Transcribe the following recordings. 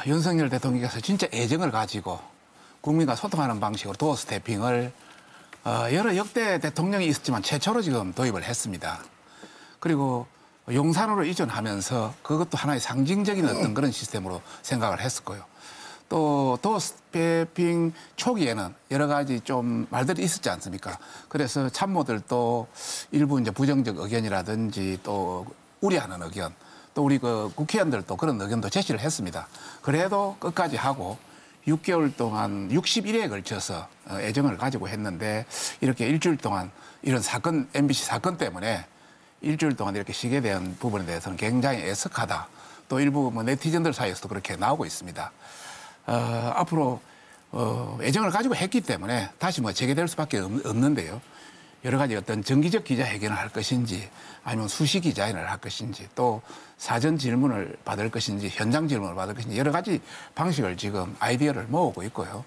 윤석열 대통령께서 진짜 애정을 가지고 국민과 소통하는 방식으로 도어 스태핑을 여러 역대 대통령이 있었지만 최초로 지금 도입을 했습니다. 그리고 용산으로 이전하면서 그것도 하나의 상징적인 어떤 그런 시스템으로 생각을 했었고요. 또 도어 스태핑 초기에는 여러 가지 좀 말들이 있었지 않습니까? 그래서 참모들도 일부 이제 부정적 의견이라든지 또 우려하는 의견, 또 우리 그 국회의원들도 그런 의견도 제시를 했습니다. 그래도 끝까지 하고 6개월 동안 61회에 걸쳐서 애정을 가지고 했는데 이렇게 일주일 동안 이런 사건, MBC 사건 때문에 일주일 동안 이렇게 쉬게 된 부분에 대해서는 굉장히 애석하다. 또 일부 뭐 네티즌들 사이에서도 그렇게 나오고 있습니다. 앞으로 애정을 가지고 했기 때문에 다시 뭐 재개될 수밖에 없는데요. 여러 가지 어떤 정기적 기자회견을 할 것인지 아니면 수시 기자회견을 할 것인지 또 사전 질문을 받을 것인지 현장 질문을 받을 것인지 여러 가지 방식을 지금 아이디어를 모으고 있고요.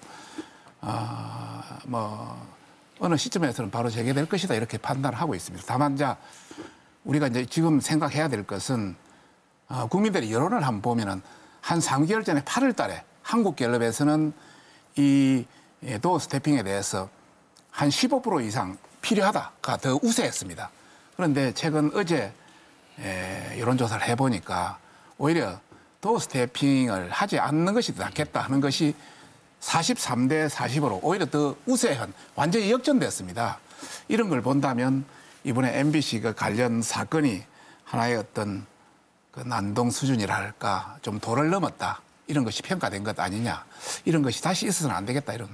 뭐 어느 시점에서는 바로 재개될 것이다 이렇게 판단하고 있습니다. 다만 우리가 이제 지금 생각해야 될 것은 국민들의 여론을 한번 보면은 한 3개월 전에 8월 달에 한국갤럽에서는 이 도어 스태핑에 대해서 한 15% 이상 필요하다가 더 우세했습니다. 그런데 최근 어제 여론조사를 해보니까 오히려 도어 스태핑을 하지 않는 것이 더 낫겠다 하는 것이 43대 40으로 오히려 더 우세한 완전히 역전됐습니다. 이런 걸 본다면 이번에 MBC 그 관련 사건이 하나의 어떤 그 난동 수준이라 할까 좀 도를 넘었다. 이런 것이 평가된 것 아니냐. 이런 것이 다시 있어서는 안 되겠다. 이런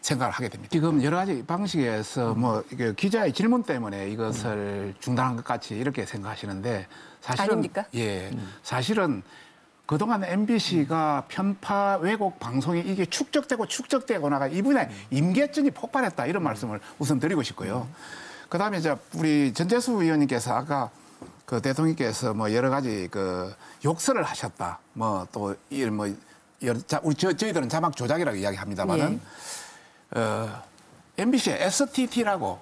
생각을 하게 됩니다. 지금 여러 가지 방식에서 뭐 기자의 질문 때문에 이것을 중단한 것 같이 이렇게 생각하시는데 사실은 아닙니까? 예, 사실은 그동안 MBC가 편파 왜곡 방송이 이게 축적되고 나가 이분의 임계점이 폭발했다. 이런 말씀을 우선 드리고 싶고요. 그다음에 이제 우리 전재수 의원님께서 아까 그 대통령께서 뭐 여러 가지 그 욕설을 하셨다. 뭐 또 저희들은 자막 조작이라고 이야기합니다만은 MBC의 STT라고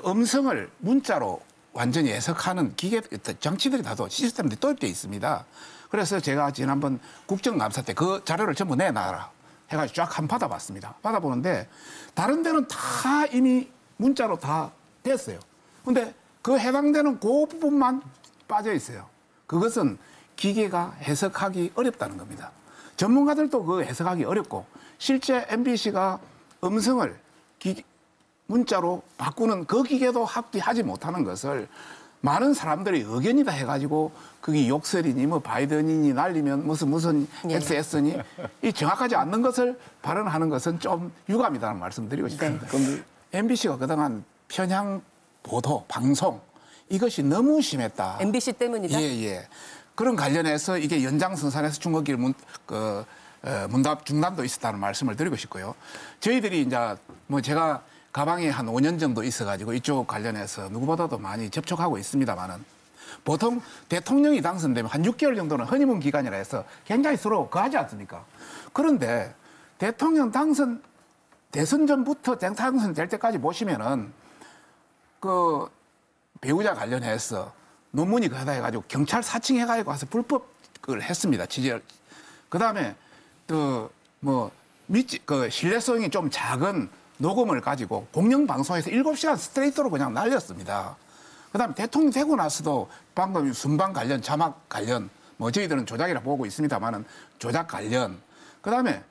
음성을 문자로 완전히 해석하는 기계 장치들이 다도 시스템들이 도입되어 있습니다. 그래서 제가 지난번 국정감사 때 그 자료를 전부 내놔라 해가지고 쫙 한 받아봤습니다. 받아보는데 다른 데는 다 이미 문자로 다 됐어요. 근데 그 해당되는 그 부분만 빠져 있어요. 그것은 기계가 해석하기 어렵다는 겁니다. 전문가들도 그 해석하기 어렵고 실제 MBC가 음성을 문자로 바꾸는 그 기계도 합기하지 못하는 것을 많은 사람들의 의견이다 해가지고 그게 욕설이니 뭐 바이든이니 날리면 무슨 XS니 이 정확하지 않는 것을 발언하는 것은 좀 유감이다는 말씀 드리고 싶습니다. 그런데 MBC가 그동안 편향 보도, 방송 이것이 너무 심했다. MBC 때문이다? 예. 그런 관련해서 이게 연장선상에서 중거길 문답 중단도 있었다는 말씀을 드리고 싶고요. 저희들이 이제 뭐 제가 가방에 한 5년 정도 있어가지고 이쪽 관련해서 누구보다도 많이 접촉하고 있습니다만은 보통 대통령이 당선되면 한 6개월 정도는 허니문 기간이라 해서 굉장히 서로 거하지 않습니까? 그런데 대통령 대선 전부터 당선될 때까지 보시면은 그 배우자 관련해서 논문이 그러다 해가지고 경찰 사칭해가지고 와서 불법을 했습니다. 그 다음에 그 신뢰성이 좀 작은 녹음을 가지고 공영방송에서 7시간 스트레이트로 그냥 날렸습니다. 그 다음에 대통령 되고 나서도 방금 순방 관련, 자막 관련, 뭐 저희들은 조작이라 보고 있습니다만은 조작 관련, 그 다음에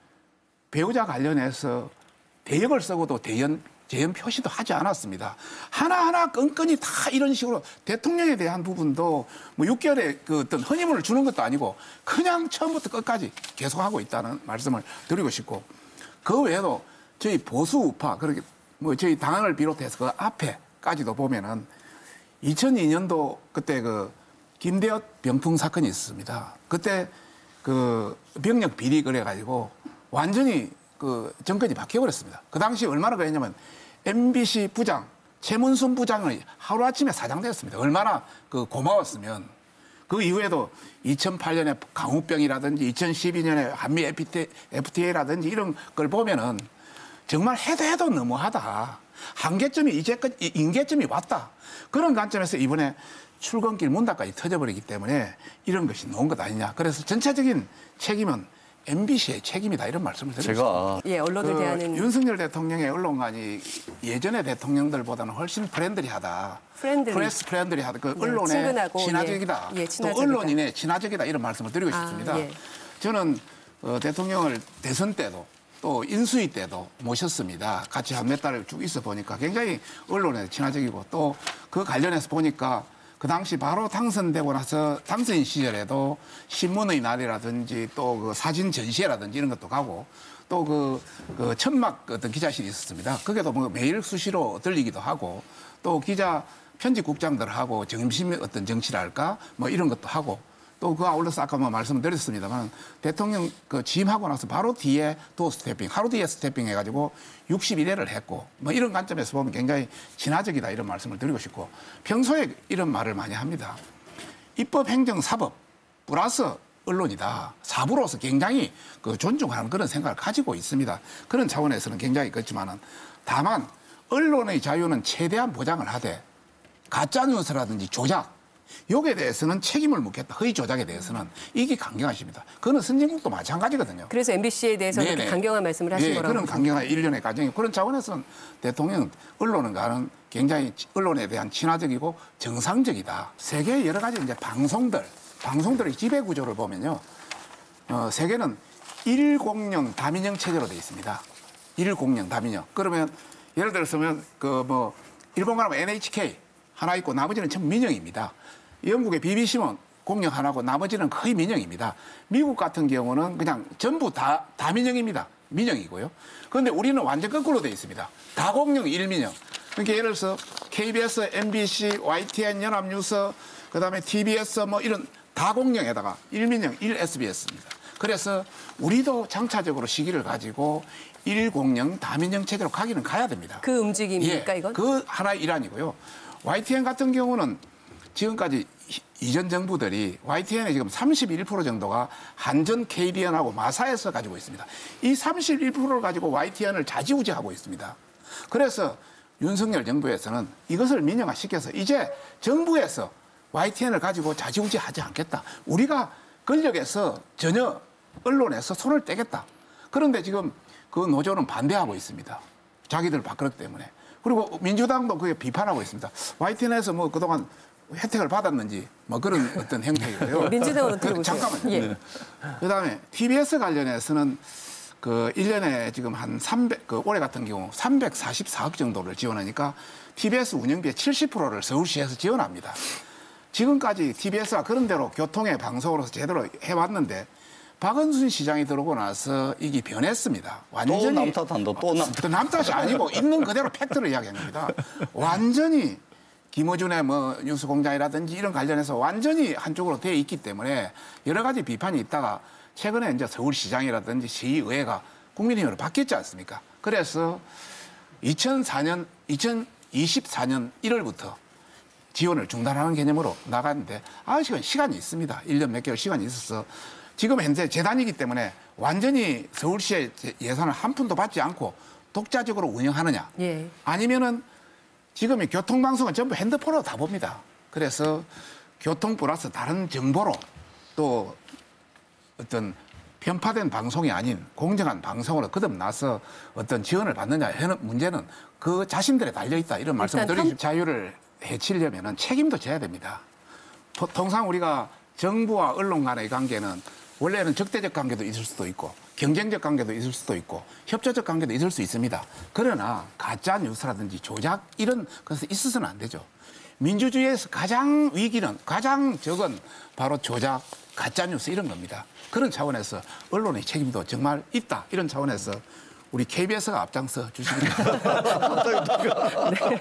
배우자 관련해서 대역을 쓰고도 재연 표시도 하지 않았습니다. 하나하나 끈끈이 다 이런 식으로 대통령에 대한 부분도 뭐 6개월에 그 어떤 허니문을 주는 것도 아니고 그냥 처음부터 끝까지 계속하고 있다는 말씀을 드리고 싶고 그 외에도 저희 보수 우파 그렇게 뭐 저희 당을 비롯해서 그 앞에까지도 보면은 2002년도 그때 그 김대엽 병풍 사건이 있었습니다. 그때 그 병력 비리 그래가지고 완전히 그 정권이 바뀌어버렸습니다. 그 당시 얼마나 그랬냐면 MBC 부장 최문순 부장이 하루아침에 사장되었습니다. 얼마나 그 고마웠으면 그 이후에도 2008년에 강우병이라든지 2012년에 한미 FTA라든지 이런 걸 보면은 정말 해도 너무하다. 한계점이 이제껏 임계점이 왔다. 그런 관점에서 이번에 출근길 문닫까지 터져버리기 때문에 이런 것이 놓은 것 아니냐. 그래서 전체적인 책임은 MBC의 책임이다 이런 말씀을 드리고 싶습니다. 예, 언론을 대하는 윤석열 대통령의 언론관이 예전의 대통령들보다는 훨씬 프렌들리하다. 프렌들리하다. 그 언론에 친근하고, 친화적이다. 예, 또 친화적이다. 언론인의 친화적이다 이런 말씀을 드리고 싶습니다. 예. 저는 대통령을 대선 때도 또 인수위 때도 모셨습니다. 같이 한 몇 달 쭉 있어 보니까 굉장히 언론에 친화적이고 또 그 관련해서 보니까 그 당시 바로 당선되고 나서 당선인 시절에도 신문의 날이라든지 또 그 사진 전시회라든지 이런 것도 가고 또 그 천막 어떤 기자실이 있었습니다. 거기도 뭐 매일 수시로 들리기도 하고 또 기자 편집국장들하고 점심 어떤 정치랄까 뭐 이런 것도 하고 또 그 아울러서 아까 뭐 말씀드렸습니다만 대통령 그 취임하고 나서 바로 뒤에 도어 스태핑, 하루 뒤에 스태핑 해가지고 61회를 했고 뭐 이런 관점에서 보면 굉장히 친화적이다 이런 말씀을 드리고 싶고 평소에 이런 말을 많이 합니다. 입법, 행정, 사법 플러스 언론이다. 사부로서 굉장히 그 존중하는 그런 생각을 가지고 있습니다. 그런 차원에서는 굉장히 그렇지만은 다만 언론의 자유는 최대한 보장을 하되 가짜 뉴스라든지 조작 여기에 대해서는 책임을 묻겠다. 허위 조작에 대해서는 이게 강경하십니다. 그거는 선진국도 마찬가지거든요. 그래서 MBC에 대해서 이렇게 강경한 말씀을 하신 거라고. 그런 강경한 일련의 과정이 그런 차원에서는 대통령은 언론은가는 굉장히 언론에 대한 친화적이고 정상적이다. 세계의 여러 가지 이제 방송들의 지배 구조를 보면요. 세계는 1공영 다민영 체제로 되어 있습니다. 1공영 다민영. 그러면 예를 들어서면 그 뭐 일본 가면 NHK 하나 있고 나머지는 전부 민영입니다. 영국의 BBC는 공영 하나고 나머지는 거의 민영입니다. 미국 같은 경우는 그냥 전부 다 민영입니다. 민영이고요. 그런데 우리는 완전 거꾸로 되어 있습니다. 다 공영, 일민영. 그러니까 예를 들어서 KBS, MBC, YTN, 연합뉴스, 그다음에 TBS 뭐 이런 다 공영에다가 일민영, 1SBS입니다. 그래서 우리도 장차적으로 시기를 가지고 1공영 다민영 체제로 가기는 가야 됩니다. 그 움직임입니까 이건? 그 하나의 일환이고요. YTN 같은 경우는 지금까지 이전 정부들이 YTN의 지금 31% 정도가 한전, KDN하고 마사에서 가지고 있습니다. 이 31%를 가지고 YTN을 좌지우지하고 있습니다. 그래서 윤석열 정부에서는 이것을 민영화시켜서 이제 정부에서 YTN을 가지고 좌지우지하지 않겠다. 우리가 권력에서 전혀 언론에서 손을 떼겠다. 그런데 지금 그 노조는 반대하고 있습니다. 자기들 밥그릇 때문에. 그리고 민주당도 그게 비판하고 있습니다. YTN에서 뭐 그동안 혜택을 받았는지 뭐 그런 어떤 형태이고요. 민주당은 어떻게 보세요? 잠깐만요. 예. 그다음에 TBS 관련해서는 그 1년에 지금 한 300, 그 올해 같은 경우 344억 정도를 지원하니까 TBS 운영비의 70%를 서울시에서 지원합니다. 지금까지 TBS가 그런 대로 교통의 방송으로서 제대로 해왔는데 박원순 시장이 들어오고 나서 이게 변했습니다. 완전히 또 남탓한다. 또 남탓. 남탓이 아니고 있는 그대로 팩트를 이야기합니다. 완전히 김어준의 뭐 뉴스공장이라든지 이런 관련해서 완전히 한쪽으로 돼 있기 때문에 여러 가지 비판이 있다가 최근에 이제 서울시장이라든지 시의회가 국민의힘으로 바뀌었지 않습니까? 그래서 2024년 1월부터 지원을 중단하는 개념으로 나갔는데 아직은 시간이 있습니다. 1년 몇 개월 시간이 있어서 지금 현재 재단이기 때문에 완전히 서울시의 예산을 한 푼도 받지 않고 독자적으로 운영하느냐. 예. 아니면은 지금의 교통방송은 전부 핸드폰으로 다 봅니다. 그래서 교통 플러스 다른 정보로 또 어떤 편파된 방송이 아닌 공정한 방송으로 거듭나서 어떤 지원을 받느냐 하는 문제는 그 자신들에 달려있다. 이런 말씀을 드리고 자유를 해치려면 책임도 져야 됩니다. 통상 우리가 정부와 언론 간의 관계는 원래는 적대적 관계도 있을 수도 있고 경쟁적 관계도 있을 수도 있고 협조적 관계도 있을 수 있습니다. 그러나 가짜 뉴스라든지 조작 이런 것은 있어서는 안 되죠. 민주주의에서 가장 위기는 가장 적은 바로 조작, 가짜 뉴스 이런 겁니다. 그런 차원에서 언론의 책임도 정말 있다. 이런 차원에서 우리 KBS가 앞장서 주시기 바랍니다. 네.